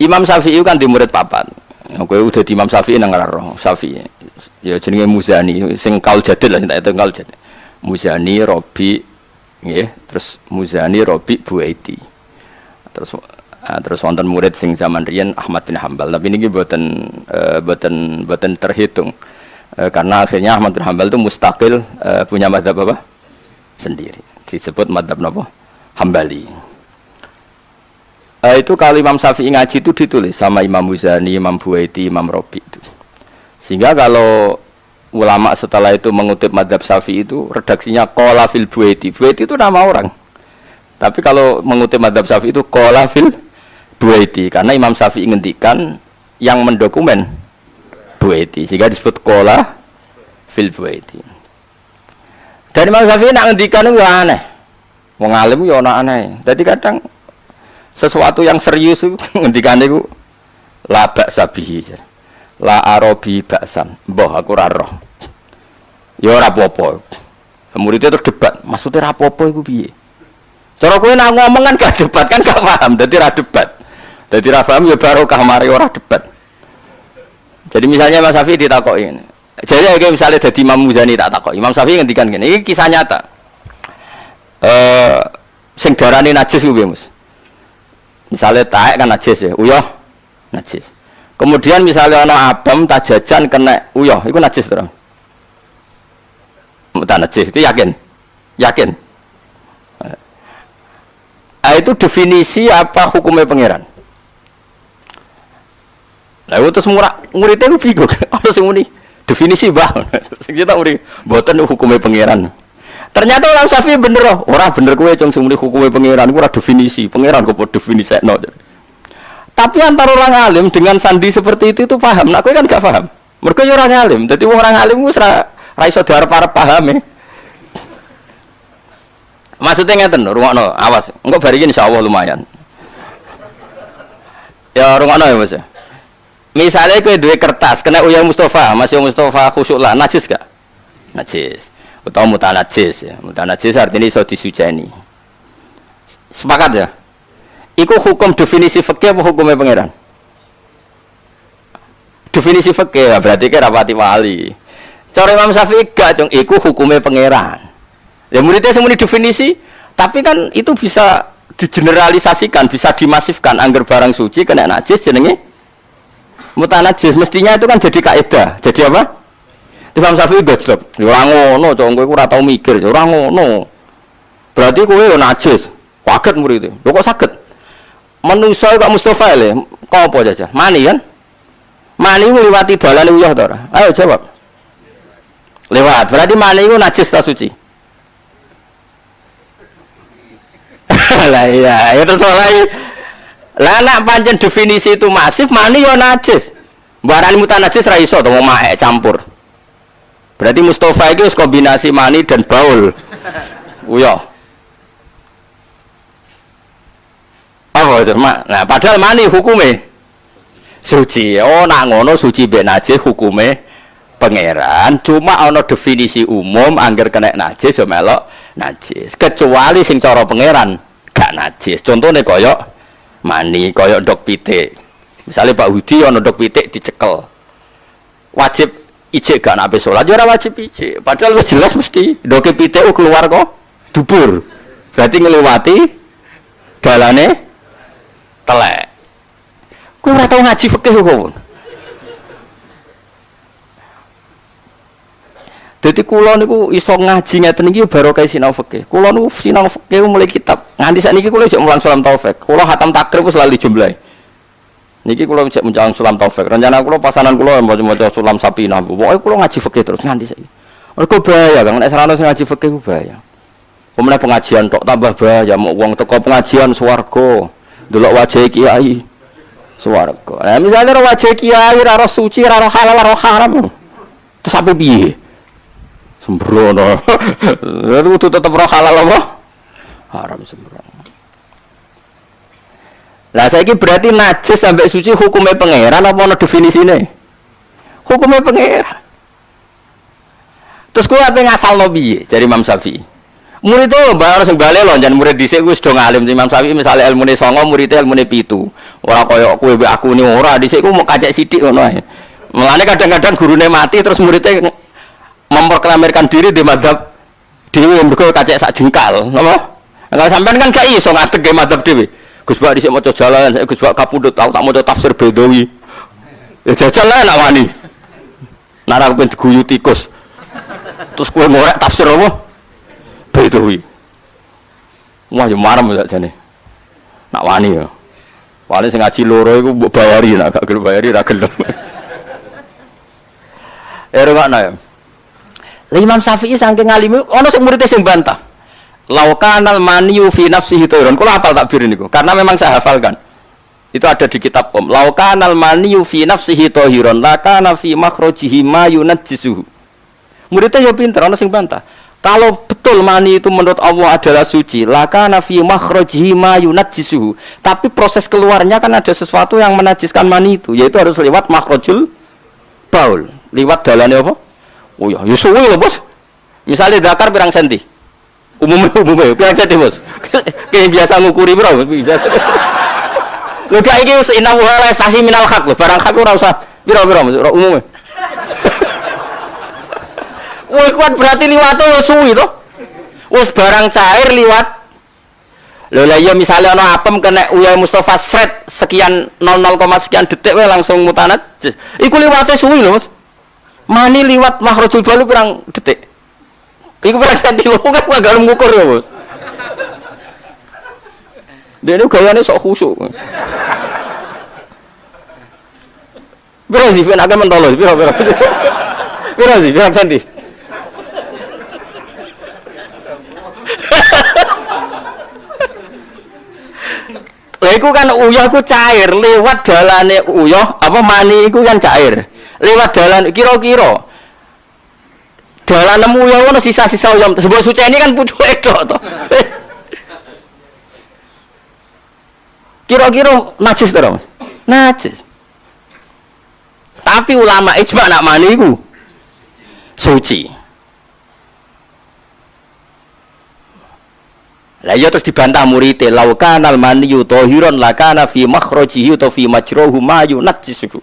Imam Syafi'i kan di murid papat. Kowe udah di Imam Syafi'i nang roh Syafi'i. Ya jenenge Muzani sing kaul jadid lah tak kaul jadid. Muzani Rabi nggih, terus Muzani Rabi Buaiti. Terus wonten murid sing zaman riyen Ahmad bin Hambal. Tapi niki boten terhitung. Karena akhirnya Ahmad bin Hambal itu mustaqil punya mazhab apa? Sendiri. Disebut mazhab napa? Hambali. Itu kalau Imam Syafi'i ngaji itu ditulis sama Imam Muzani, Imam Buaiti, Imam Rabi itu. Sehingga kalau ulama setelah itu mengutip mazhab Syafi'i itu redaksinya qala fil Buaiti. Buaiti itu nama orang. Tapi kalau mengutip mazhab Syafi'i itu qala fil Buaiti karena Imam Syafi'i ngendikan yang mendokumen Buaiti sehingga disebut qala fil Buaiti. Dan Imam Syafi'i nak ngendikan itu aneh. Wong alim yo ana aneh. Jadi kadang sesuatu yang serius itu ngendikan itu la ba'sa bihi. La arabi ba'san. Mbah aku ora roh. Ya ora apa-apa. Muridnya terus debat, maksudnya ora apa-apa iku piye? Cara kowe nak ngomong kan gak debat kan gak paham, dadi ra debat. Dadi ra paham ya barokah mari ora debat. Jadi misalnya Mas Syafi'i ditakoki ngene. Jadi kayak misalnya dadi Imam Muzani tak takoki. Imam Syafi'i ngendikan ngene, iki kisah nyata. Sing darane najis ku piye, Mas? Misalnya taek kan najis ya, uyah najis. Kemudian misalnya ana abam tak jajan kena uyah, iku najis to. Mutan najis, itu yakin? Yakin? Itu definisi apa hukumnya pangeran? Lah itu terus muridnya itu bingung. Apa sih muni? Definisi bah. Kita muni mboten hukumnya pangeran. Ternyata orang Syafi'i bener ora bener kowe cung sing muni hukumnya pangeran iku ora definisi. Pangeran kok definisekno. Tapi antara orang alim dengan sandi seperti itu paham. Nek kowe kan gak paham. Mergo yo orang alim. Dadi wong orang alim wis ra iso diarep-arep paham. Maksudnya ngeten, rungokno, awas. Engko bar iki insyaallah lumayan. Ya rungokno ya, Mas. Misalnya kowe duwe kertas kena uyah Mustafa, Mas Mustafa khusyuk lah, najis gak? Najis. Utawa mutanajis ya. Mutanajis artinya iso disuceni. Sepakat ya? Iku hukum definisi fikih apa hukumnya pangeran? Definisi fikih berarti ke rapati wali. Cara Imam Syafi'i gak, Cung, iku hukumnya pangeran. Ya muridnya semuanya definisi, tapi kan itu bisa digeneralisasikan, bisa dimasifkan. Angger barang suci kena najis jenenge mutanajis. Mestinya itu kan jadi kaidah. Jadi apa? Imam Syafi'i gojlok. Ora ngono, Cung, kowe ora tau mikir, ora ngono. Berarti kowe yo najis. Kaget murid itu. Lho kok saged? Menungso kok Mustofa le, kok apa aja? Mani kan? Mani liwati dalan uyah to ora? Ayo jawab. Lewat. Berarti mani itu najis ta suci? Lah iya, itu soalnya lah nak pancen definisi itu masif mani yo najis. Barang mutan najis ra iso to wong maek campur. Berarti Mustafa itu kombinasi mani dan baul. Uyah. Apa itu, Mak? Nah, padahal mani hukume suci. Oh, nak ngono suci mbek najis hukume pangeran. Cuma ana definisi umum angger kena najis yo melok najis. Kecuali sing cara pangeran gak najis. Contohnya koyok mani, koyok ndok pitik. Misalnya Pak Hudi ana ndok pitik dicekel. Wajib ijek gak nape salat, ora wajib ijek. Padahal wis jelas mesti ndoke pitik keluar kok dubur. Berarti ngliwati dalane telek. Kowe ora tau ngaji fikih kok. Jadi kula niku iso ngaji ngeten iki barokah sinau fikih. Kula niku sinau fikih mulai kitab. Nganti sakniki kula jek mulang sulam taufik. Kula khatam takrib wis lali jumlah. Niki kula jek mulang sulam taufik. Rencana kula pasanan kula maca-maca sulam sapinah. Pokoke kula ngaji fikih terus nganti saiki. Mergo bahaya kan nek sarana sing ngaji fikih ku bahaya. Pemene pengajian tok tambah bahaya, mau wong teko pengajian swarga. Delok wajah kiai swarga. Nah, misalnya wajah kiai ora suci, ora halal, ora haram. Terus apa piye? Sembrono. Lalu itu tetap roh halal apa? Haram sembrono. Lah saiki berarti najis sampai suci hukumnya pangeran apa ana definisine? Hukumnya pangeran. Terus kowe ape ngasalno piye? Jare Imam Syafi'i. Murid itu bayar sing bali lho, jan murid dhisik wis do ngalim Imam Syafi'i misale ilmune 9, muridé ilmune 7. Ora kaya kowe mbek aku ni ora dhisik ku mau kacek sithik ngono ae. Mulane kadang-kadang gurune mati terus muridé memproklamirkan diri di madzhab dhewe mergo kacek sak jengkal, napa? Kalau sampean kan gak iso ngadeg ge madzhab dhewe. Gus Bak dhisik maca jalan, Gus Bak kapundhut tau tak maca tafsir Bedawi. Ya jajal lah nak wani. Nara aku pengen diguyu tikus. Terus kowe ngorek tafsir apa? Bedawi. Wah yo marem ya jane. Nak wani ya. Paling sing ngaji loro iku mbok bayari, nak gak gelem bayari ra gelem. Rungokno ya. Imam Syafi'i saking ngalimi ana sing murid sing bantah. Laukanal maniyu fi nafsihi tayron. Kula hafal takbir niku karena memang saya hafalkan. Itu ada di kitab Om. Laukanal maniyu fi nafsihi tahiron lakana fi makhrajihi ma yunajjisuhu. Muridnya ya pinter ana sing bantah. Kalau betul mani itu menurut Allah adalah suci, lakana fi makhrajihi ma yunajjisuhu. Tapi proses keluarnya kan ada sesuatu yang menajiskan mani itu, yaitu harus lewat makhrajul baul. Lewat dalane apa? Oh ya, ya suwi lho, Bos. Misalnya zakar pirang senti? Umumnya pirang senti, Bos? Kayak biasa ngukuri bro. Lho gak iki wis inna wa la stasi minal haq lho, barang hak ora usah pira-pira umumnya. Woi kuat berarti liwat tuh suwi tuh. Wis barang cair liwat. Lho lah ya misalnya ono apem kena Uya Mustafa sret sekian 00, sekian detik wae langsung mutanat. Iku liwate suwi lho, Mas. Mani liwat makhrajul balu pirang detik. Iku pirang senti lho kan gak ngukur ya, Bos. Dene gayane sok khusuk. Biro sih ben agak mentolo, biro. Biro sih pirang senti. Lah iku kan uyah ku cair lewat dalane uyah apa mani iku kan cair. Lewat dalan kira-kira dalan uyah ono sisa-sisa uyah sebab suci ini kan pucuke tok to. Kira-kira najis to, Mas? Najis. Tapi ulama ijma nak mani iku suci. Lah ya terus dibantah muridé laukanal maniyu tahiron lakana fi makhrajihi atau fi majruhu ma yunajjisuhu.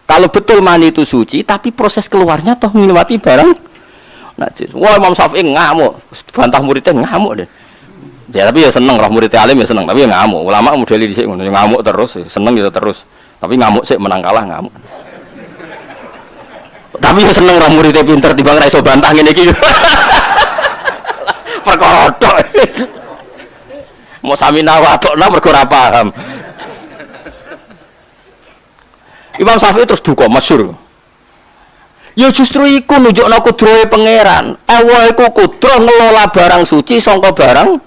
Kalau betul mani itu suci tapi proses keluarnya toh melewati barang najis. Wah Imam Syafi'i ngamuk, bantah muridé ngamuk deh. Ya tapi ya seneng roh murid alim ya seneng, tapi ya ngamuk. Ulama modeli dhisik ngono, ngamuk terus, seneng gitu terus. Tapi ngamuk sik menang kalah ngamuk. Tapi ya seneng roh muridé pinter timbang ra iso bantah ngene iki. Perkara tok. Mau samina watokna mergo ora paham. Imam Syafi'i terus duka masyhur. Ya justru iku nunjukna kudrahe pangeran. Allah iku kudroh ngelola barang suci sangka barang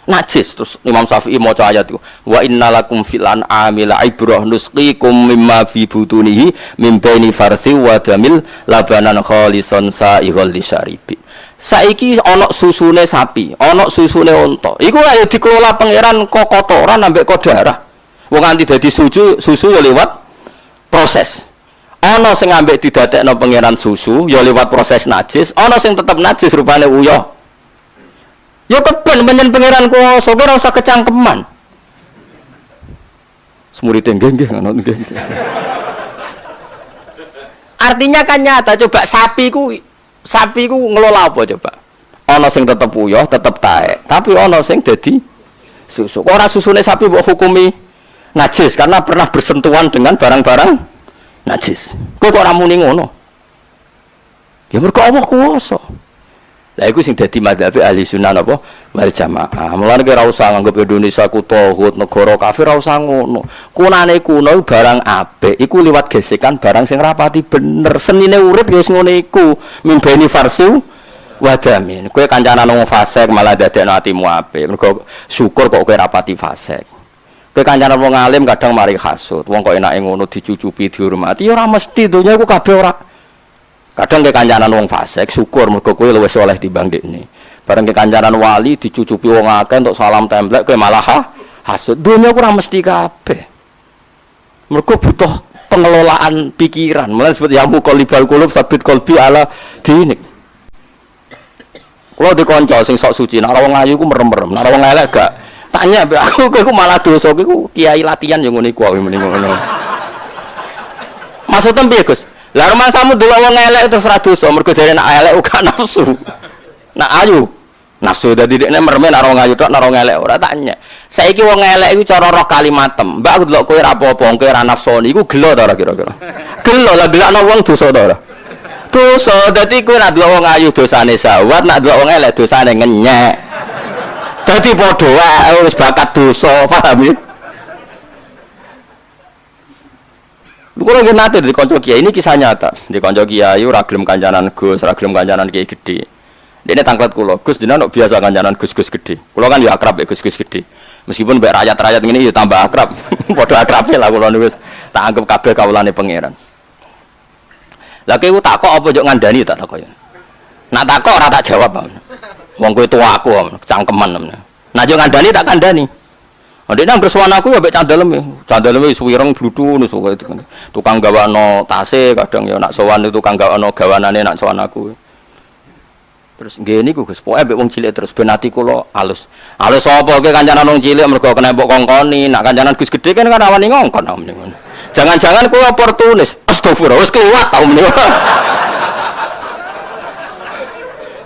najis. Terus Imam Syafi'i maca ayat iku. Wa innalakum fil an'ami la'ibrah nusqikum mimma fi butunihi mim baini farthi wa damil labanan khalisan sa'ighal lisyaribi. Saiki ana susune sapi, ana susune unta. Iku ayo dikelola pangeran kok kotoran ambek kok darah. Wong nganti dadi susu ya lewat proses. Ana sing ambek didadekno pangeran susu ya lewat proses najis, ana sing tetep najis rupane uyah. Ya keben panjen pangeran kuwasa ora usah kecangkeman. Semurite nggih ngono nggih. Artinya kan nyata coba sapi ku ngelola apa coba? Ana sing tetep uyah, tetep taek, tapi ana sing dadi susu. Ora susune sapi mbok hukumi najis karena pernah bersentuhan dengan barang-barang najis. Kok ora muni ngono? Ya mergo Allah kuwasa. Lah iku sing dadi madzhab ahli sunnah apa? Wal jamaah. Mulane ora usah nganggep Indonesia ku tauhid, negara kafir ora usah ngono. Kunane kuno barang apik iku liwat gesekan barang sing rapati bener. Senine urip ya wis ngono iku. Mimbeni farsu wadamin. Kowe kancanan wong fasik malah dadekno atimu apik. Mergo syukur kok kowe rapati fasik. Kowe kancanan wong alim kadang mari hasud. Wong kok enake ngono dicucupi, dihormati ya ora mesti donya iku kabeh ora. Kadang ke kancanan wong fasik syukur mergo kowe luwih saleh timbang dekne. Bareng ke kancanan wali dicucupi wong akeh untuk salam templek kowe malah hasud. Dunya kurang mesti kabeh. Mergo butuh pengelolaan pikiran. Mulane seperti yang qalibal qulub sabit qalbi ala dinik. Kalau di konco sing sok suci, nak wong ayu ku merem-merem, nak wong elek gak. Tanya aku malah dosa aku kiai latihan yang ngono iku ngono. Maksudnya piye Gus? Lah rumangsamu delok wong elek terus ra dosa, mergo jare nak elek uga nafsu. Nak ayu nafsu dadi dekne merem nak wong ayu tok nak wong elek ora tanya. Saiki wong elek iku cara roh kalimatem. Mbak aku delok kowe ra apa-apa, kowe ra nafsoni iku gelo ta ora kira-kira? Gelo lah delokno wong dosa ta ora? Dosa, dadi kowe nak delok wong ayu dosane sawat, nak delok wong elek dosane ngenyek. Dadi padha wae wis bakat dosa, paham ya? Lu kok nate di kanca kiai ini kisah nyata. Di kanca kiai ora gelem kancanan Gus, ora gelem kancanan kiai gedhe. Dene tangklet kula, Gus jenengan kok biasa kancanan Gus-gus gedhe. Kula kan ya akrab mek Gus-gus gedhe. Meskipun mek rakyat-rakyat ngene ya tambah akrab. Padha akrabe lah kula niku wis tak anggap kabeh kawulane pangeran. Lah kowe takok apa yo ngandani tak takok ya. Nak takok ora tak jawab. Wong kowe tua aku, cangkeman. Nah yo ngandani tak kandani. Ndek nang bersuanaku ya mek candaleme suwireng bludhu nus kok itu. Tukang gawano tase kadang ya nak sowan itu tukang gawano gawanane nak sowan aku. Terus nggih niku Gus, pokoke mek wong cilik terus ben ati kula alus. Alus sapa kowe kancanan wong cilik mergo kena mbok kongkoni, nak kancanan Gus gedhe kan rawani ngongkon. Jangan-jangan kowe oportunis. Astagfirullah, wis kliwat ta meneh.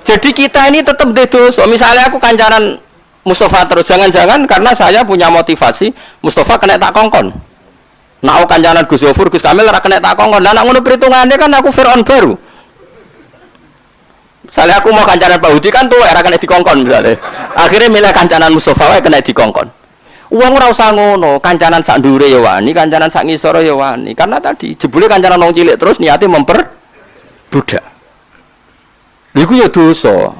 Jadi kita ini tetap dosa. Misalnya aku kancanan Mustafa terus, jangan-jangan karena saya punya motivasi Mustafa kena tak kongkon. Nak aku kancanan Gus Yofur, Gus Kamil ora kena tak kongkon. Lah nak ngono perhitungannya kan aku Firaun baru. Misalnya aku mau kancanan Pak Hudi kan tuh era kena dikongkon misalnya. Akhirnya milih kancanan Mustafa wae kena dikongkon. Uang ora usah ngono, kancanan sak ndure ya wani, kancanan sak ngisor ya wani. Karena tadi jebule kancanan wong cilik terus niate memperbudak. Iku ya dosa.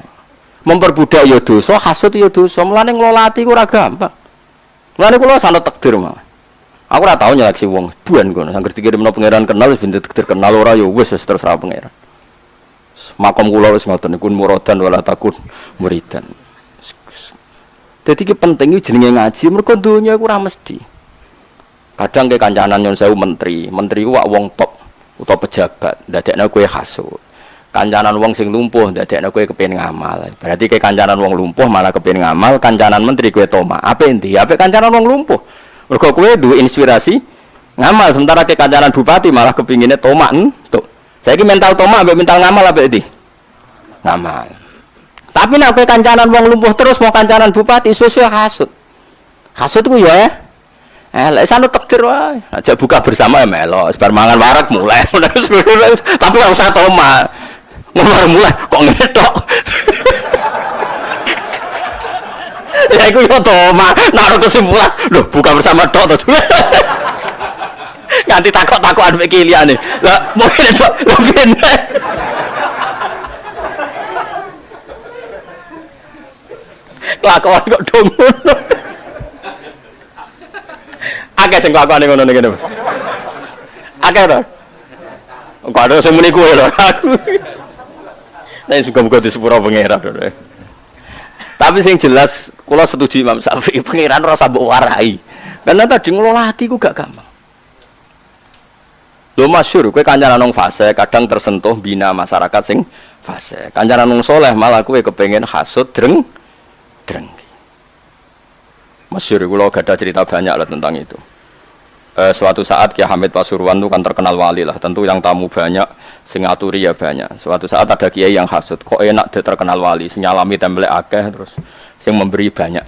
Memperbudak ya dosa, hasud ya dosa. Mulane ngelola ati ku ora gampang. Mulane kula sanad takdir mah. Aku ora tau nyeleksi wong buan kono. Sangger dikirimno pangeran kenal wis takdir kenal ora ya wis terserah pangeran. Makom kula wis ngoten niku muradan wala takun muridan. Dadi ki penting iki jenenge ngaji mergo donya iku ora mesti. Kadang ke kancanan nyon sewu menteri ku wong top utawa pejabat, ndadekno kowe hasud. Kancanan wong sing lumpuh ndadekno kowe kepengin ngamal. Berarti ke kancanan wong lumpuh malah kepengin ngamal, kancanan menteri kowe toma. Apa endi? Apa kancanan wong lumpuh? Mergo kowe duwe inspirasi ngamal, sementara ke kancanan bupati malah kepingine toma entuk. Saiki mental toma ambek mental ngamal apa endi? Ngamal. Tapi nek kowe kancanan wong lumpuh terus mau kancanan bupati suwe-suwe hasud. Hasud ku ya lek sanu takdir wae. Aja buka bersama ya melo, bar mangan warak mulai. Tapi ora usah toma. Ngomong mulai kok ngetok. Ya iku yo toma, nek kesimpulan, lho buka bersama tok to. Nganti takok-takokan mek kiliyane. Lah mungkin tok lebih. Kelakuan kok dong ngono. Akeh sing kelakuane ngono ngene. Akeh to. Kok ada sing muni kowe lho aku. Nek suka-suka disepuro pangeran. Tapi sing jelas kula setuju Imam Syafi'i pangeran ora sabuk warai. Karena tadi ngelola hati ku gak gampang. Lho masyhur kowe kancanan nang fase kadang tersentuh bina masyarakat sing fase. Kancanan nang saleh malah kowe kepengin hasud dreng. Masyhur kula gadah cerita banyak lah tentang itu. Suatu saat Kiai Hamid Pasuruan itu kan terkenal wali lah, tentu yang tamu banyak, sing ngaturi ya banyak. Suatu saat ada kiai yang hasud, kok enak dia terkenal wali, sing nyalami templek akeh terus sing memberi banyak.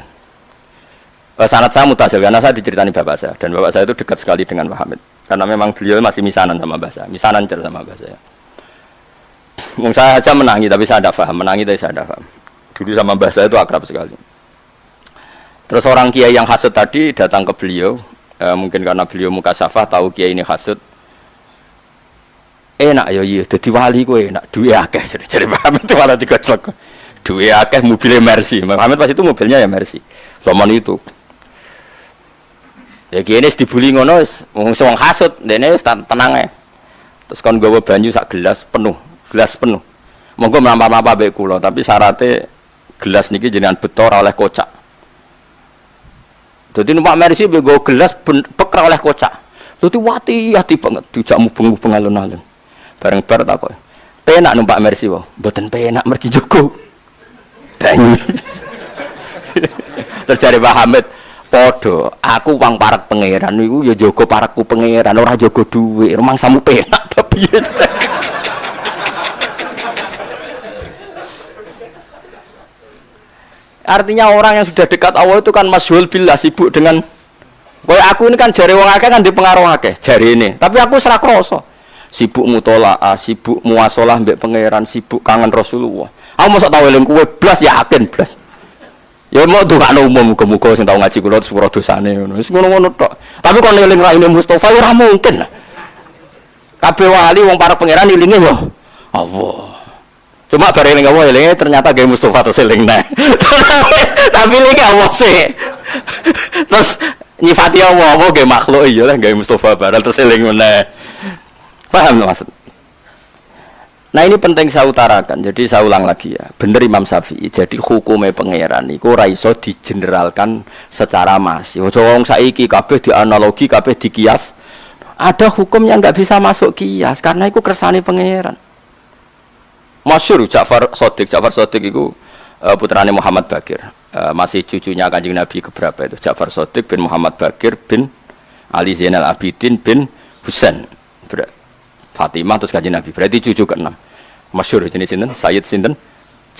Sanad saya mutasil karena saya diceritani bapak saya dan bapak saya itu dekat sekali dengan Pak Hamid karena memang beliau masih misanan sama mbah saya, misanan cer sama mbah saya. Saya aja menangi tapi saya tidak paham, menangi tapi saya tidak paham. Dulu sama mbah saya itu akrab sekali. Terus orang kiai yang hasud tadi datang ke beliau, mungkin karena beliau mukasyafah tahu kiai ini hasud. Enak ya iya, dadi wali kowe enak, duwe akeh jadi Muhammad itu malah digojlok. Duwe akeh mobilnya Mercy. Muhammad pas itu mobilnya ya Mercy. Zaman itu. Ya kiai ini dibuli ngono wis wong hasud, dene wis tenang ae. Terus kon gawa banyu sak gelas penuh. Monggo mlampah-mlampah mbek kula, tapi syaratnya gelas niki jenengan beto ora oleh kocak. Jadi numpak Mercy nggo gelas pekra oleh kocak. Dadi hati banget dijak mubeng-mubeng alun-alun. Bareng bar tak kok. Penak numpak Mercy wae. Mboten penak mergi Joko. gedeng. Terus jare Pak Hamid, padha, aku wong parek pangeran niku ya jaga parekku pangeran, ora jaga dhuwit. Rumangsamu penak ta piye? Artinya orang yang sudah dekat Allah itu kan masyhul billah, sibuk dengan aku ini kan jari wong akeh kan dipengaruh akeh jari ini. Tapi aku serak krasa. Sibuk mutolaah, sibuk muasalah mbek pangeran, sibuk kangen Rasulullah. Aku mosok tau eling kowe blas yakin blas. Ya mau dongakno umum muga-muga sing tau ngaji kula sepuro dosane ngono. Wis ngono-ngono tok. Tapi kon eling raine Mustofa ora mungkin. Kabeh wali wong para pangeran elinge yo Allah. Cuma bareng eling Allah elinge ternyata gawe Mustofa terus eling neh. Tapi elinge Allah sih. Terus nyifati Allah gawe makhluk iya lah gawe Mustofa bareng terus eling meneh. Paham maksud? Nah ini penting saya utarakan, jadi saya ulang lagi ya. Bener Imam Syafi'i, jadi hukumnya pangeran itu ora iso digeneralkan secara masif. Wong saiki kabeh dianalogi, kabeh dikias. Ada hukum yang nggak bisa masuk kias karena itu kersane pangeran. Masyhur Ja'far Shadiq itu putrane Muhammad Bakir, masih cucunya Kanjeng Nabi keberapa itu? Ja'far Shadiq bin Muhammad Bakir bin Ali Zainal Abidin bin Husain. Fatimah terus Kanjeng Nabi, berarti cucu ke-6. Masyhur jenis sinten? Sayyid sinten?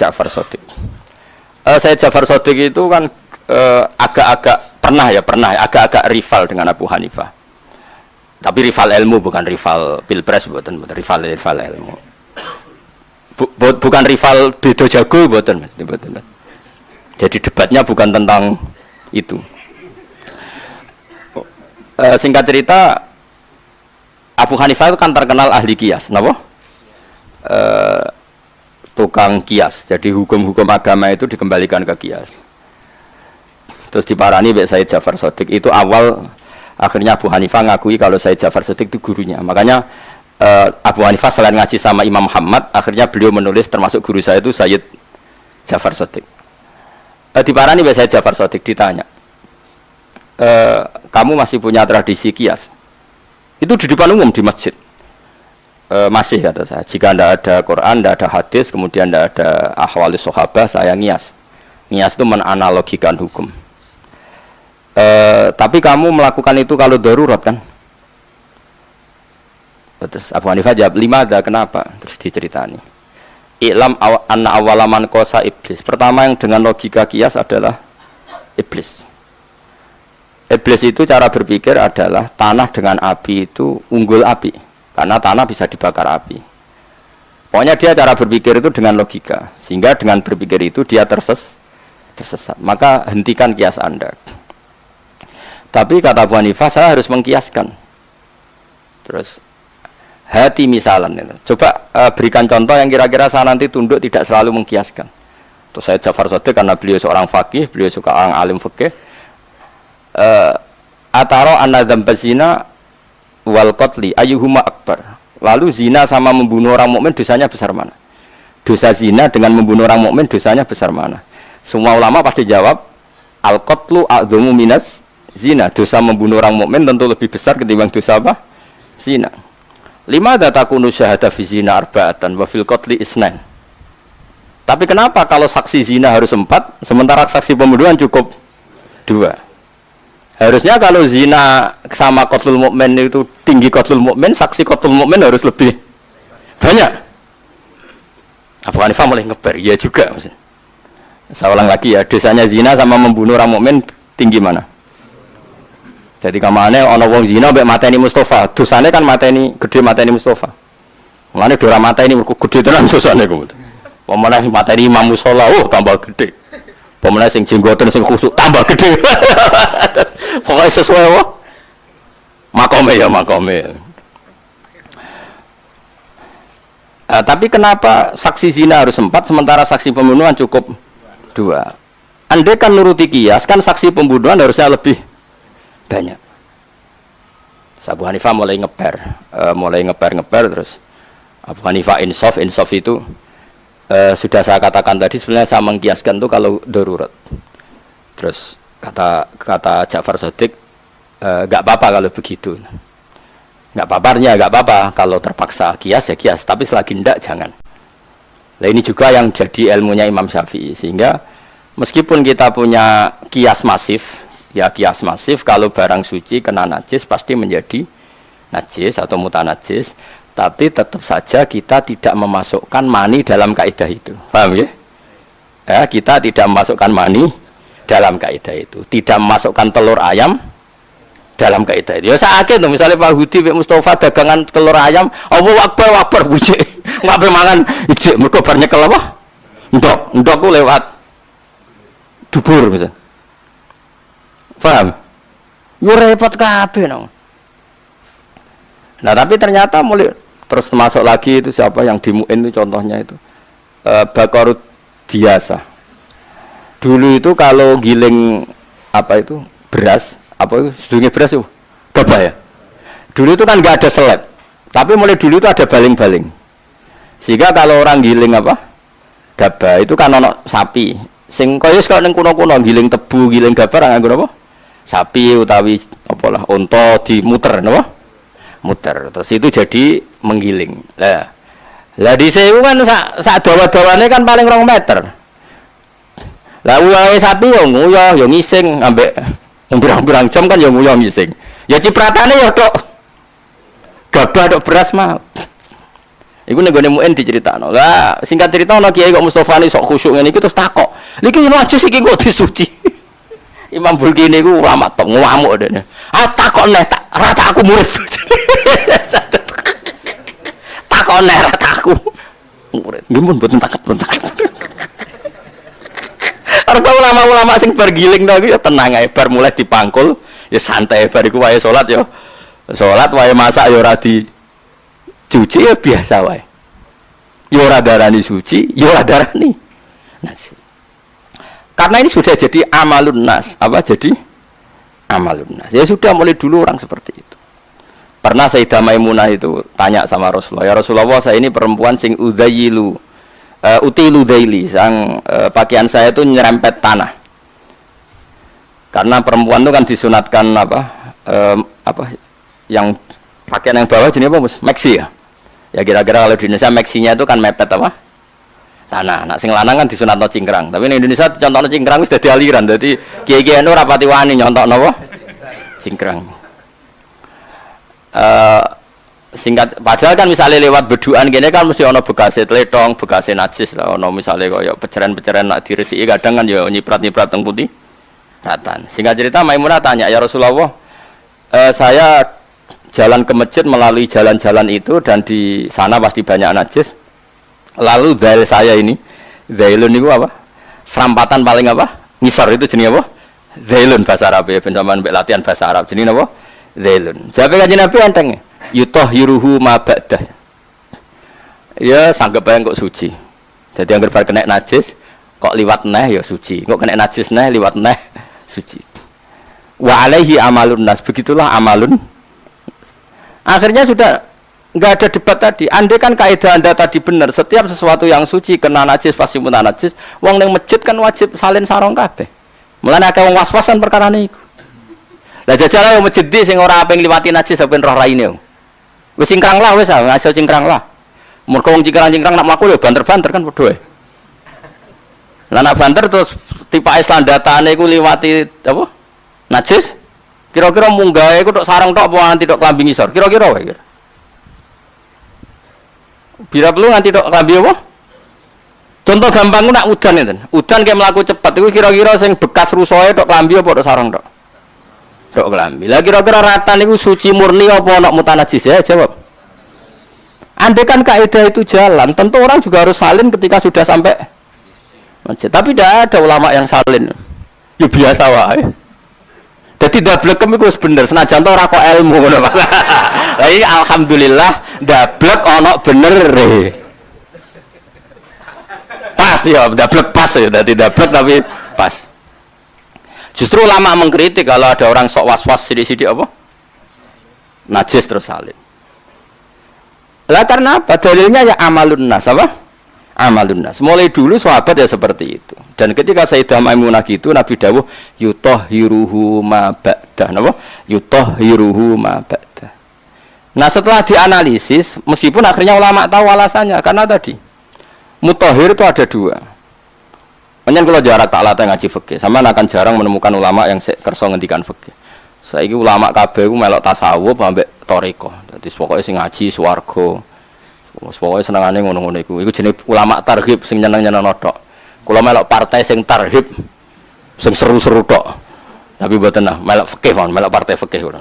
Ja'far Shadiq. Sayyid Ja'far Shadiq itu kan agak-agak pernah agak-agak rival dengan Abu Hanifah. Tapi rival ilmu bukan rival pilpres, bukan rival ilmu. Bukan rival beda jago, bukan. Jadi debatnya bukan tentang itu. Singkat cerita, Abu Hanifah itu kan terkenal ahli kias, kenapa? Tukang kias. Jadi hukum-hukum agama itu dikembalikan ke kias. Terus diparani Mbak Sayyid Ja'far Shadiq itu awal akhirnya Abu Hanifah ngakui kalau Sayyid Ja'far Shadiq itu gurunya. Makanya Abu Hanifah selain ngaji sama Imam Muhammad, akhirnya beliau menulis termasuk guru saya itu Sayyid Ja'far Shadiq. Diparani Mbak Sayyid Ja'far Shadiq ditanya, kamu masih punya tradisi kias? Itu di depan umum di masjid. Masih kata saya. Jika tidak ada Quran, tidak ada hadis, kemudian tidak ada ahwali sahabah, saya ngias. Ngias itu menanalogikan hukum. Tapi kamu melakukan itu kalau darurat kan? Terus Abu Hanifah jawab, 5 ada kenapa? Terus diceritani. I'lam anna awalaman kosa iblis. Pertama yang dengan logika kias adalah iblis. Iblis itu cara berpikir adalah tanah dengan api itu unggul api, karena tanah bisa dibakar api. Pokoknya dia cara berpikir itu dengan logika, sehingga dengan berpikir itu dia tersesat. Maka hentikan kias Anda. Tapi kata Abu Hanifah, saya harus mengkiaskan. Terus hati misalan, coba berikan contoh yang kira-kira saya nanti tunduk tidak selalu mengkiaskan. Terus saya Ja'far Shadiq karena beliau seorang faqih, beliau suka orang alim fikih. Ataro anadzamba zina wal qatli ayyuhuma akbar. Lalu zina sama membunuh orang mukmin dosanya besar mana? Dosa zina dengan membunuh orang mukmin dosanya besar mana? Semua ulama pasti jawab al qatlu a'dhamu minas zina. Dosa membunuh orang mukmin tentu lebih besar ketimbang dosa apa? Zina. 5 takunu syahada fi zina arba'atan wa fil qatli isnan. Tapi kenapa kalau saksi zina harus 4 sementara saksi pembunuhan cukup 2? Harusnya kalau zina sama qatlul mukmin itu tinggi qatlul mukmin, saksi qatlul mukmin harus lebih banyak. Abu Hanifah mulai ngeber, ya juga maksudnya. Saya ulang lagi ya, dosanya zina sama membunuh orang mukmin tinggi mana? Jadi kamane ana wong zina mbek mateni Mustofa, dosane kan mateni gede mateni Mustofa. Mulane dora mateni mergo gede tenan dosane kok. Pemene mateni Imam Mushola, oh tambah gede. Pemene sing jenggoten sing khusuk tambah gede. Pokoknya sesuai apa? Makome. Tapi kenapa saksi zina harus 4 sementara saksi pembunuhan cukup 2? Andai kan nuruti kias kan saksi pembunuhan harusnya lebih banyak. Abu Hanifah mulai ngeper terus Abu Hanifah insaf itu sudah saya katakan tadi sebenarnya saya mengkiaskan itu kalau darurat. Terus kata Ja'far Shadiq, nggak apa-apa kalau begitu. Nggak apa-apa kalau terpaksa kias ya kias, tapi selagi ndak jangan. Nah ini juga yang jadi ilmunya Imam Syafi'i, sehingga meskipun kita punya kias masif, ya kias masif kalau barang suci kena najis pasti menjadi najis atau mutanajis, tapi tetap saja kita tidak memasukkan mani dalam kaidah itu. Paham ya? Ya, kita tidak memasukkan mani dalam kaidah itu, tidak memasukkan telur ayam dalam kaidah itu. Ya sakit tuh, misalnya Pak Hudi, Pak Mustafa dagangan telur ayam, Allahu Akbar, Akbar, bujik, nggak bermangan, ijek, mereka bar nyekel apa? Ndok tuh lewat dubur misalnya. Paham? Yo repot kabeh nang. Nah tapi ternyata mulai terus masuk lagi itu siapa yang di Mu'in itu contohnya itu Bakorud Diasa. Dulu itu kalau giling apa itu beras, apa itu sedungnya beras itu gabah ya. Dulu itu kan nggak ada seleb, tapi mulai dulu itu ada baling-baling. Sehingga kalau orang giling apa gabah itu kan ono sapi. Sing kaya kalau neng kuno-kuno giling tebu, giling gabah nganggo apa? Sapi utawi apalah unta dimuter napa? Muter. Terus itu jadi menggiling. Lah di sewu kan sak dawa-dawane kan paling 2 meter. Lah uyahe sapi yo nguyah, yo ngising ambek pirang-pirang jam kan yo nguyah ngising. Ya cipratane yo tok gabah tok beras mah. Iku ning gone Mu'in diceritakno. Lah singkat cerita ana kiai kok Mustofa ni sok khusyuk ngene iki terus takok. Niki najis iki kok disuci. Imam Bulki niku ulama tok ngamuk dene. Ah takok neh tak rata aku murid. Takok neh rata aku murid. Nggih mun mboten takat. Arep ulama-ulama sing bergiling to ya tenang ae bar mulai dipangkul ya santai bar iku wae salat ya. Salat wae masak ya ora dicuci ya biasa wae. Ya ora darani suci, ya ora darani najis. Karena ini sudah jadi amalun nas, apa jadi amalun nas. Ya sudah mulai dulu orang seperti itu. Pernah Sayyidah Maimunah itu tanya sama Rasulullah, ya Rasulullah saya ini perempuan sing udzayilu, utilu daili, sang pakaian saya itu nyerempet tanah. Karena perempuan itu kan disunatkan apa yang pakaian yang bawah jenis apa Mas? Maxi ya. Ya kira-kira kalau di Indonesia maxinya itu kan mepet apa? Tanah. Nak sing lanang kan disunatno cingkrang. Tapi di Indonesia contohnya cingkrang wis dadi aliran. Dadi kiai-kiai nu rapati wani nyontokno apa? Cingkrang. Singkat padahal kan misalnya lewat beduan gini kan mesti ono bekase tletong, bekase najis lah. Ono misalnya kaya peceren-peceren nak diresiki kadang kan ya nyiprat-nyiprat teng putih ratan. Singkat cerita Maimunah tanya, "Ya Rasulullah, saya jalan ke masjid melalui jalan-jalan itu dan di sana pasti banyak najis. Lalu zail saya ini, zailun itu apa? Serampatan paling apa? Ngisor itu jenis apa? Zailun bahasa Arab ya, pencaman latihan bahasa Arab. Jenis apa? Zailun. Jawabnya kanjeng Nabi enteng. Yutahhiruhu ma ba'dah. Ya sanggep bae kok suci. Jadi anggere bar kena najis kok liwat neh ya suci. Kok kena najis neh liwat neh suci. Wa alaihi amalun nas. Begitulah amalun. Akhirnya sudah nggak ada debat tadi. Andai kan kaidah Anda tadi benar, setiap sesuatu yang suci kena najis pasti mutan najis. Wong ning masjid kan wajib salin sarong kabeh. Mulane akeh wong was-wasan perkara niku. Lah jajal wong masjid sing ora aping liwati najis ben roh raine. Wis cingkrang lah wis ngaso cingkrang lah. Mergo wong cingkrang-cingkrang nak mlaku ya banter-banter kan padha. Lah nak banter terus tipake slandatane iku liwati apa? Najis. Kira-kira munggahe iku tok sarung tok apa nganti tok klambi ngisor? Kira-kira wae. Bila perlu nganti tok klambi apa? Contoh gampang nak udan itu. Udan kayak melaku cepat itu kira-kira sing bekas rusoe tok klambi apa tok sarung tok? Tok klambi. Lah kira-kira ratan itu suci murni apa nak mutanajis ya? Jawab. Andai kan kaidah itu jalan, tentu orang juga harus salin ketika sudah sampai masjid. Tapi tidak ada ulama yang salin. Ya biasa wae. Jadi dablekem iku wis bener, senajan to ora kok ilmu ngono Pak. Lah iki alhamdulillah dablek ana bener. Pas ya, dablek pas ya, dadi dablek tapi pas. Justru ulama mengkritik kalau ada orang sok was-was sidik-sidik apa? Najis terus salin. Lah karena apa? Dalilnya ya amalun nas apa? Amalun nas. Mulai dulu sahabat ya seperti itu. Dan ketika Sayyidah Maimunah gitu Nabi dawuh yutahhiruhu ma ba'da. Napa? Yutahhiruhu ma ba'da. Nah, setelah dianalisis meskipun akhirnya ulama tahu alasannya karena tadi Mutahhir itu ada dua. Menyen kalau jarak tak latih ngaji fikih, sampean akan jarang menemukan ulama yang kersa ngendikan fikih. Saiki ulama kabeh ku melok tasawuf ambek thariqah. Dadi pokoke sing ngaji swarga. Pokoke senengane ngono-ngono iku. Iku jenenge ulama targhib sing nyeneng-nyeneng tok. Kula melok partai sing targhib sing seru-seru tok. Tapi mboten nah, melok fikih mon, melok partai fikih ora.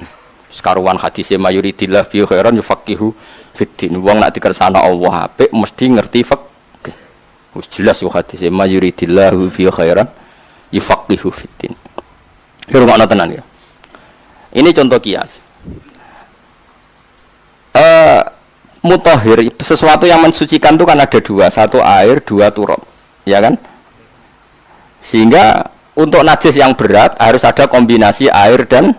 Sekaruan hadise mayuridillah bi khairan yufaqihu fiddin. Wong nek dikersana Allah apik mesti ngerti fikih. Wis jelas yo hadise mayuridillahu bi khairan yufaqihu fiddin. Yo ngono tenan ya. Ini contoh kias. Mutahhir sesuatu yang mensucikan itu kan ada dua, satu air, dua turab, ya kan? Sehingga untuk najis yang berat harus ada kombinasi air dan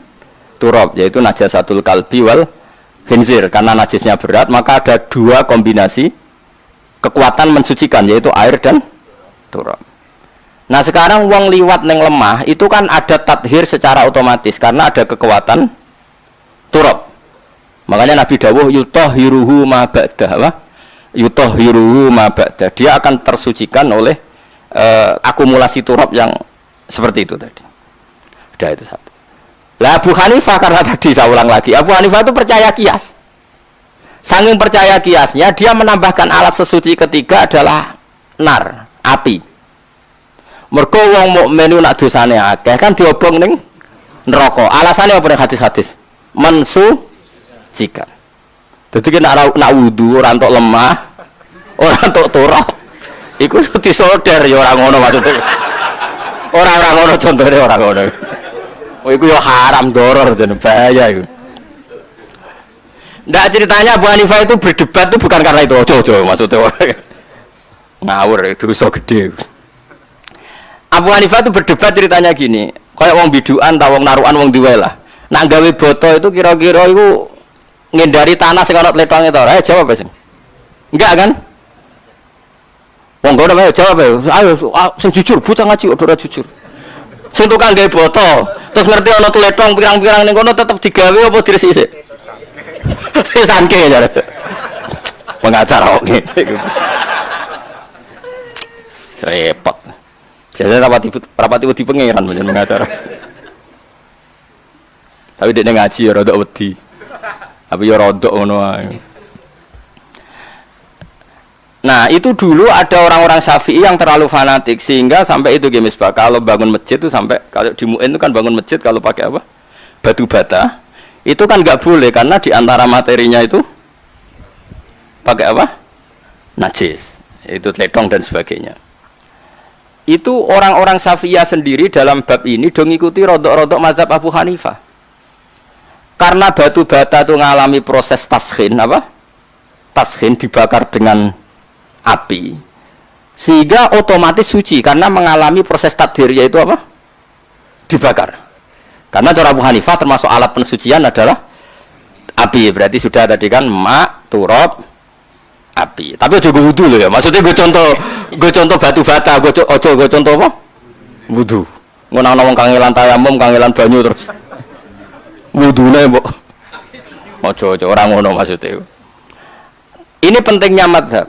turab, yaitu najasatul kalbi wal khinzir. Karena najisnya berat, maka ada dua kombinasi kekuatan mensucikan, yaitu air dan turab. Nah sekarang wong liwat neng lemah itu kan ada tathir secara otomatis karena ada kekuatan turab. Makanya Nabi dawuh yutahhiruhu ma ba'da, yutahhiruhu ma ba'da. Dia akan tersucikan oleh akumulasi turab yang seperti itu tadi. Sudah itu satu. Lah Abu Hanifah karena tadi saya ulang lagi, Abu Hanifah itu percaya kias. Saking percaya kiasnya dia menambahkan alat sesuci ketiga adalah nar, api. Mergo wong mukmin nak dosane akeh kan diobong ning neraka. Alasane apa ning hadis-hadis? Mensucikan. Dadi nek nak wudu ora entuk lemah, ora entuk turah. Iku disoder ya ora ngono maksudnya. Ora ngono contone ora ngono. Oh iku ya haram doror jeneng bahaya iku. Ndak ceritanya Abu Hanifah itu berdebat itu bukan karena itu. Ojo maksudnya ngawur itu dosa gede. Abu Hanifah itu berdebat ceritanya gini, kayak wong biduan, ta wong narukan, wong diwe lah. Nak gawe boto itu kira-kira itu ngindari tanah sing ana tletong itu. Jawab sing. Enggak kan? Wong kono ayo jawab ayo sing jujur, bocah ngaji kok ora jujur. Sing tukang gawe boto, terus ngerti ana tletong pirang-pirang ning kono tetep digawe apa diresik-resik? Sangke ya. Pengacara kok ngene. Repot. Biasanya rapati wedi pangeran menjen mengacara. Tapi dia ngaji ya rodok wedi. Tapi ya rodok ngono ae. Nah, itu dulu ada orang-orang Syafi'i yang terlalu fanatik sehingga sampai itu Gemis Pak, kalau bangun masjid itu sampai kalau di Mu'in itu kan bangun masjid kalau pakai apa? Batu bata. Itu kan enggak boleh karena di antara materinya itu pakai apa? Najis. Itu tletong dan sebagainya. Itu orang-orang Syafi'iyah sendiri dalam bab ini dong ikuti rodok-rodok mazhab Abu Hanifah. Karena batu bata itu mengalami proses taskhin apa? Taskhin dibakar dengan api. Sehingga otomatis suci karena mengalami proses takdir yaitu apa? Dibakar. Karena cara Abu Hanifah termasuk alat pensucian adalah api. Berarti sudah tadi kan mak, turab, api. Tapi aja gue wudu loh ya. Maksudnya gue contoh batu bata, gue contoh apa? Wudu. Ngonang ngomong kangelan tayamum, kangelan banyu terus. Wudune mbok. Ojo orang ngono maksudnya. Ini pentingnya mazhab.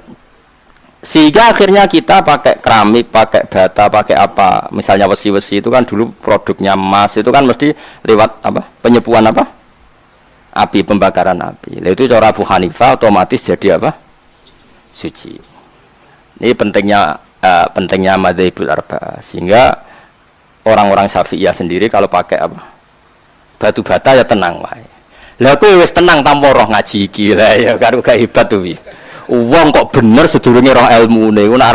Sehingga akhirnya kita pakai keramik, pakai bata, pakai apa? Misalnya besi-besi itu kan dulu produknya emas itu kan mesti lewat apa? Penyepuan apa? Api, pembakaran api. Nah, itu cara Abu Hanifah otomatis jadi apa? Suci. Ini pentingnya madzhabul arba'ah. Sehingga orang-orang Syafi'iyah sendiri kalau pakai apa? Batu bata ya tenang wae. Lah kowe wis tenang tanpa roh ngaji iki lah ya karo gak hebat tuh wi. Wong kok bener sedurunge roh ilmune ku nek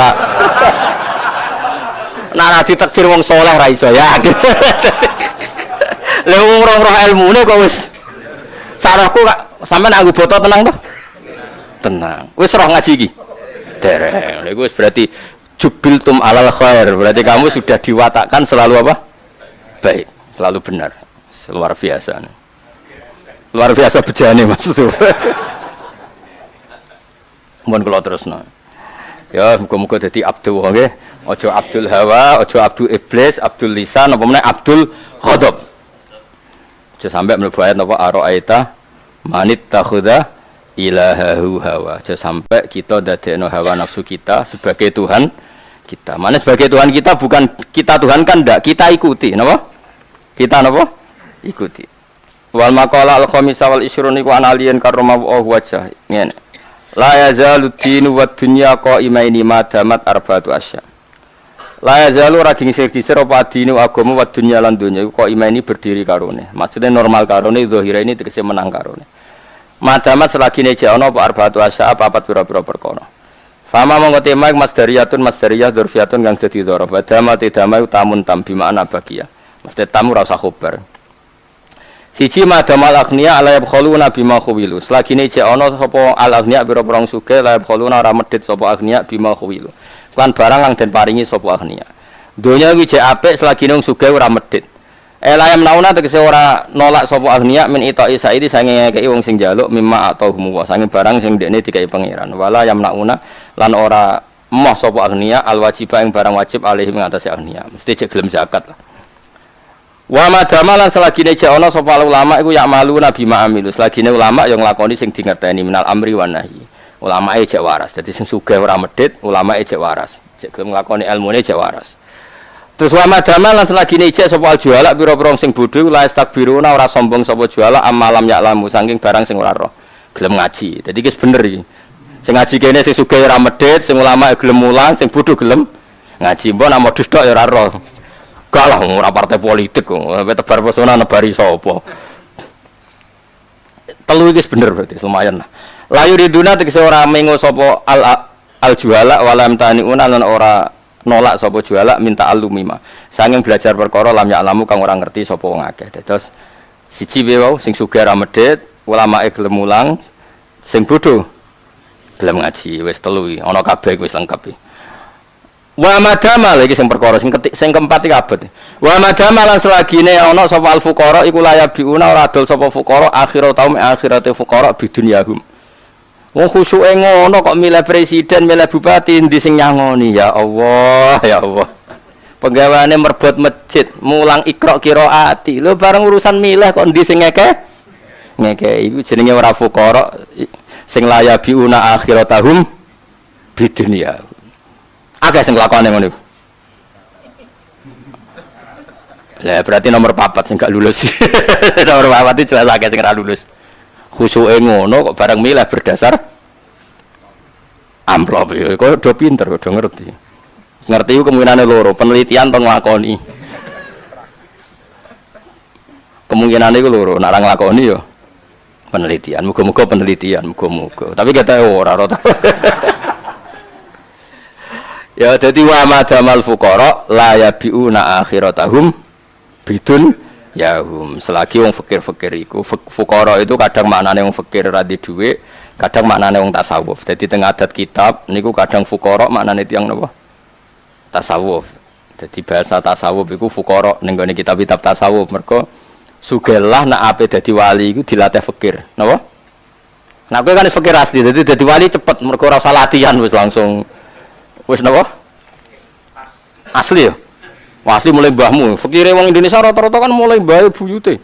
ora ditakdir wong saleh ra iso ya. Lah wong roh ilmune kok wis sarahku sampean anggo boto tenang toh? Tenang. Wis roh ngaji iki. Dereng. Lha iku wis berarti jubiltum alal khair. Berarti kamu sudah diwatakkan selalu apa? Baik, selalu benar. Luar biasa. Luar biasa bejane maksudnya. Mohon kalau terus ya muga-muga dadi abdul nggih. Ojo abdul hawa, ojo abdul iblis, abdul lisan apa meneh abdul ghadab. Aja sampai mlebu ayat napa araaita manit takhudha ilahahu hawa. Aja sampai kita dadekno hawa nafsu kita sebagai Tuhan kita. Mana sebagai Tuhan kita bukan kita Tuhan kan ndak, kita ikuti, napa? Kita napa? Ikuti. Wal maqala al khamisa wal isyrun iku an aliyan karramahu wajah. Ngene. La yazalu dinu wad dunya qaimaini madamat arba'atu asya. La yazalu ra gingsir-gingsir apa dinu agama wad dunya lan dunya iku qaimani berdiri karone. Maksudnya normal karone zahira ini tegese menang karone. Madamat selagi neje ana apa arba'atu asya apa pira-pira perkara. Fama mongko tema masdariyah dzurfiyatun kang dadi dzaraf. Dama tidama utamun tam bi makna bagia. Mesti tamu ra usah khobar. Siji madamal aghnia ala yabkhuluna bima khuwilu. Selagi neje ana sapa al aghnia pira-pira sugih la yabkhuluna ora medhit sapa aghnia bima khuwilu. Lan barang kang den paringi sapa aghnia. Donya iki jek apik selagi nang sugih ora medhit. Layam nauna tegese ora nolak sapa aghnia min ita'i saidi sange ngekeki wong sing njaluk mimma atau humu sange barang sing dekne dikai pangeran. Wala yam nauna lan ora moh sapa aghnia al wajiba ing barang wajib alih ngatasi aghnia. Mesti cek gelem zakat lah. Wa madamalan selagine jek ana sapa ulama iku yak malu nabi ma'amilu. Selagine ulama yang nglakoni sing dingerteni minal amri wan nahi. Ulamae jek waras. Dadi sing sugih ora medhit, ulamae jek waras. Jek gelem nglakoni ilmune jek waras. Terus wa madamalan selagine jek sapa juala pira-pira sing bodho la istakbiruna ora sombong sapa juala amalam yak lamu saking barang sing ora roh. Gelem ngaji. Dadi iki bener iki. Sing ngaji kene sing sugih ora medhit, sing ulama gelem mulang, sing bodho gelem ngaji. Mbok nak modus tok ya ora roh. Kalah ora partai politik kok, tebar pesona nebari sapa. Telu iki bener berarti lumayan lah. Layu riduna tegese ora mengo sapa al juala walam taniuna lan ora nolak sapa juala minta alumima. Sanging belajar perkara lam ya'lamu kang ora ngerti sapa wong akeh. Dados siji wae sing sugih ra medhit, ulamae gelem mulang, sing bodho gelem ngaji. Wis telu iki ana kabeh wis lengkap iki. Wa madama lagi sing perkara sing keempat iki abot. Wa madama lan selagine ana sapa al fuqara iku layabiuna ora adol sapa fuqara akhirat taum akhirate fuqara bidunyahum. Wong khusuke ngono kok milih presiden, milih bupati endi sing nyangoni ya Allah, ya Allah. Penggaweane merbot masjid, mulang Iqra qiraati. Lho bareng urusan milih kok endi sing ngeke iku jenenge ora fuqara sing layabiuna akhiratahum bidunyahum. Agak sing lakone ngono. Lah berarti nomor 4 sing gak lulus. Nomor 4 itu jelas agak sing ora lulus. Khusuke ngono kok bareng milih berdasar amplop ya. Kok do pinter, kok do ngerti. Ngerti ku kemungkinane loro, penelitian tong nglakoni. Kemungkinane iku loro, nek ora nglakoni ya penelitian. Muga-muga penelitian, muga-muga. Tapi kata ora ora. Ya dadi wa madamal fuqara la yabiuna akhiratahum bidun yahum. Selagi wong fakir-fakir iku fuqara itu kadang maknane wong fakir ra di dhuwit, kadang maknane wong tasawuf. Dadi teng adat kitab niku kadang fuqara maknane tiyang napa? Tasawuf. Dadi bahasa tasawuf iku fuqara ning gone kitab-kitab tasawuf mergo sugelah nek ape dadi wali iku dilatih fakir. Napa? Nek kowe kan fakir asli, dadi wali cepet mergo ora usah latihan wis langsung. Wis napa? Asli ya? Asli mulai mbahmu. Fakire wong Indonesia rata-rata kan mulai mbah buyute.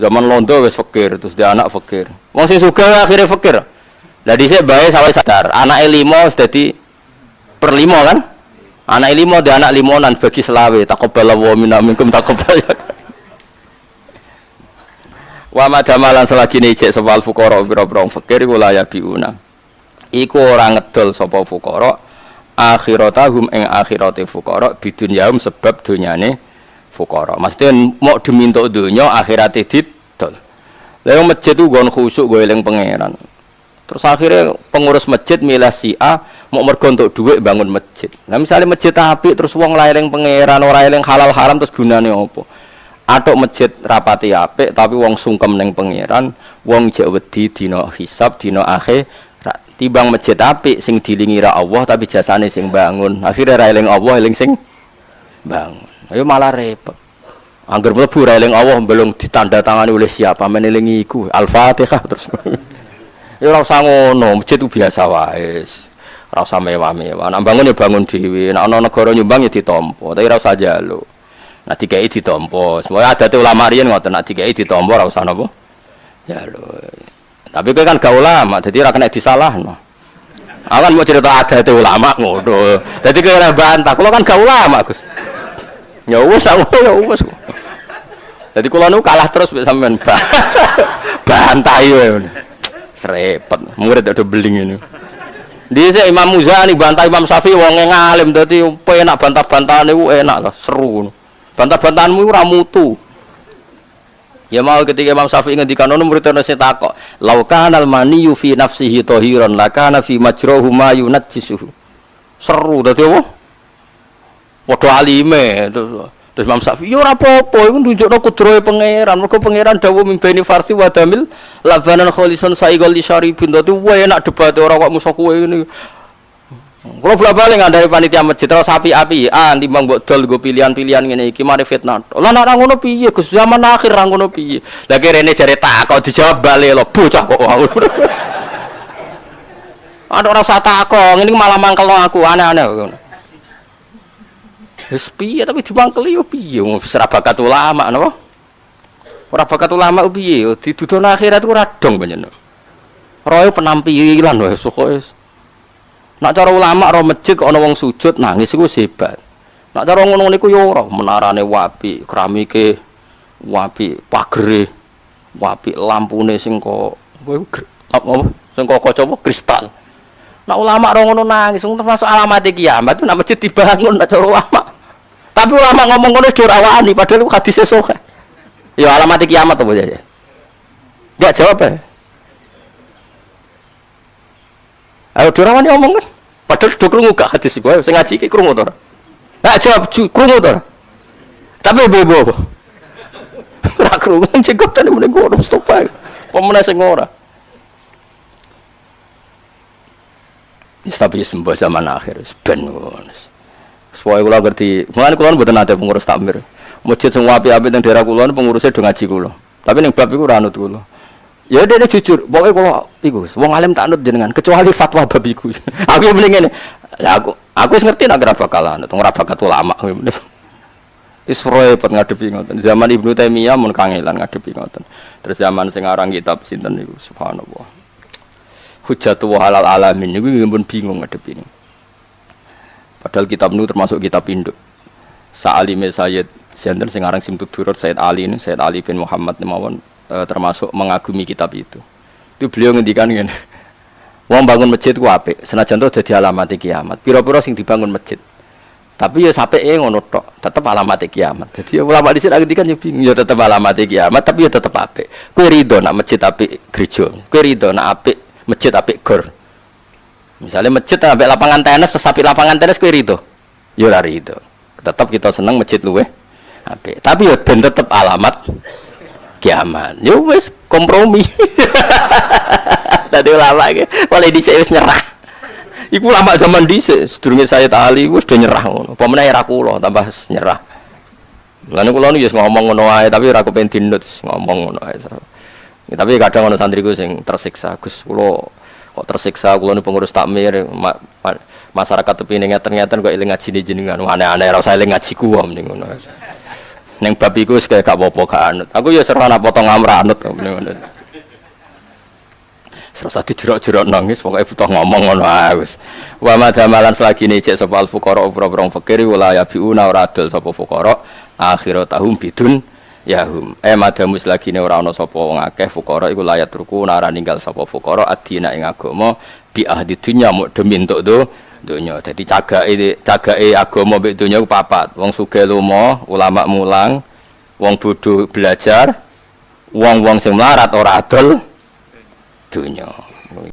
Zaman londo wis fakir, terus dia anak fakir. Wong sing sugih akhire fakir. Lah dhisik bae sawise sadar, anake 5 wis dadi per 5 kan? Anake 5 dia anak 5-an bagi selawe, taqabbalallahu minna minkum taqabbal. Wa madamalan selagine ijek sapa al fuqara pira-pira fakir iku la yabiuna. Iku ora ngedol sapa fuqara akhiratahum ing akhirate fuqara bidunyahum sebab donyane fuqara. Maksudnya mau dimintuk donya akhirate didol. Lah yang masjid ku nggon khusuk go eling pangeran. Terus akhirnya pengurus masjid milih si A mau mergo entuk dhuwit bangun masjid. Lah misale masjid apik terus wong la eling pangeran ora eling halal haram terus gunane apa? Atok masjid rapati apik tapi wong sungkem ning pangeran, wong jek wedi dina hisab dina akhir timbang masjid apik sing dilingi ra Allah tapi jasane sing bangun. Akhire ra eling Allah eling sing bangun. Ayo malah repot. Angger mlebu ra eling Allah belum ditandatangani oleh siapa menelingi iku. Al-Fatihah terus. Ya ora usah ngono, masjid itu biasa wae. Ora usah mewah-mewah. Nek bangun ya bangun dhewe. Nek ana negara nyumbang ya ditampa, tapi ora usah njaluk. Nek dikeki ditampa. Semua adate ulama riyen ngoten nek dikeki ditampa ora usah napa? Njaluk. Tapi kowe kan gak ulama, jadi ora kena disalahno. Aku kan mau cerita adat ulama ngono. Jadi kowe ora bantah, kula kan gak ulama, Gus. Ya wis, ya wis. Jadi kula nu kalah terus mek sampean bantah yo. Srepet, murid ada beling ini. Dhisik Imam Muzani bantah Imam Syafi'i wong ngalim dadi penak bantah-bantahan niku enak lah, seru. Bantah-bantahanmu ora mutu. Ya mau ketika Imam Syafi'i ngendikan ono murid-murid takok, "Lau kana al-maniyyu fi nafsihi tahiran, la kana fi majrahu ma yunajjisuhu." Seru dadi apa? Padha alime terus Imam Syafi'i ya ora apa-apa iku nunjukno kudrahe pangeran. Mergo pangeran dawuh mimbeni farsi wa damil labanan khalisan sa'iqal li syaribin. Dadi enak debat ora kok musuh kowe ngene. Kalau bolak-balik ngandani panitia masjid terus api-apian timbang mbok dol nggo pilihan-pilihan ngene iki mari fitnah. Lah nek ngono piye Gus zaman akhir ra ngono piye. Lah kirene jare takok dijawab bali lho bocah kok. Ada ora usah takok ngene malah mangkelno aku aneh-aneh ngono. Wis piye tapi dimangkeli yo piye wong ora bakat ulama napa? Ora bakat ulama piye yo didudono akhirat ku ora dong panjenengan. Roe penampilan wae pokoke. Nak cara ulama roh masjid kok ana wong sujud nangis iku hebat. Nak cara ngono niku yo ora menarane wapi, keramike wapi, pagere wapi, lampune sing kok apa sing kok kaca apa kristal. Nak ulama roh ngono nangis termasuk alamat kiamat itu nak masjid dibangun nak cara ulama. Tapi ulama ngomong ngono ora wani padahal hadise sahih. Ya alamat kiamat apa ya? Enggak jawab ya. Ayo dirawani omong kan. Padahal do krungu gak hadis iku. Sing ngaji iki krungu to ora? Nah jawab krungu to ora? Tapi bebo apa? Ora krungu cekotane meneng ngono stop ae. Pemene sing ora. Tapi sembo zaman akhir ben ngono. Supaya kula ngerti, mulane kula mboten nate pengurus takmir. Masjid sing apik-apik teng daerah kula pengurusnya do ngaji kula. Tapi ning bab iku ora anut kula. Ya dia jujur, pokoknya kalau iku, wong alim tak anut jenengan, kecuali fatwa bab iku. Aku yang mending ngene. Ya aku ngerti nak ora bakal anut, ora bakat ulama. Wis repot ngadepi ngoten. Zaman Ibnu Taimiyah mun kangelan ngadepi ngoten. Terus zaman sing aran kitab sinten niku subhanallah. Hujjatul halal alamin niku pun bingung ngadepi niku. Padahal kitab nu termasuk kitab induk. Sa'alime Sayyid sinten sing aran Simtudurat Sayyid Ali ini, Sayyid Ali bin Muhammad mawon termasuk mengagumi kitab itu. Itu beliau ngendikan ngene. Wong bangun masjid ku apik, senajan to dadi alamat kiamat. Pira-pira sing dibangun masjid. Tapi ya sapeke ngono tok, tetep alamat kiamat. Dadi ulama dhisik ngendikan ya bingung, ya tetep alamat kiamat, tapi ya tetep apik. Kowe rido nak masjid apik gereja. Kowe rido nak apik masjid apik gor. Misalnya masjid apik lapangan tenis, terus apik lapangan tenis kowe rido. Ya ora rido. Tetep kita seneng masjid luweh apik. Tapi ya ben tetep alamat kiamat. Yo wis kompromi. Tadi ulama iki oleh dhisik wis nyerah. Iku ulama zaman dhisik sedurunge Sayyid Ali wis do nyerah ngono. Apa meneh ra kula tambah nyerah. Lan kula niku wis ngomong ngono wae tapi ora kepen dinut ngomong ngono ae. Tapi kadang ana santriku sing tersiksa. Gus kula kok tersiksa kula niku pengurus takmir masyarakat tepine ngeten-ngeten kok eling ngaji jenengan. Aneh-aneh ora usah eling ngaji ku mending ngono. Neng bab iku wis kaya gak apa-apa gak anut. Aku ya serana potong amra anut ngono. Serasa dijerok-jerok nangis pokoke butuh ngomong ngono ae wis. Wa madamalan selagine cek sapa al fuqara boro-boro fakir wala ya biuna ora adol sapa fuqara akhiratahum bidun yahum. Madamus lagine ora ana sapa wong akeh fuqara iku layat ruku ora ninggal sapa fuqara adina ing agama bi ahdi dunya muk demi entuk donya. Dadi cagake agama mbek donya ku papat. Wong sugih lomo, ulama mulang, wong bodho belajar, wong-wong sing melarat ora adol donya.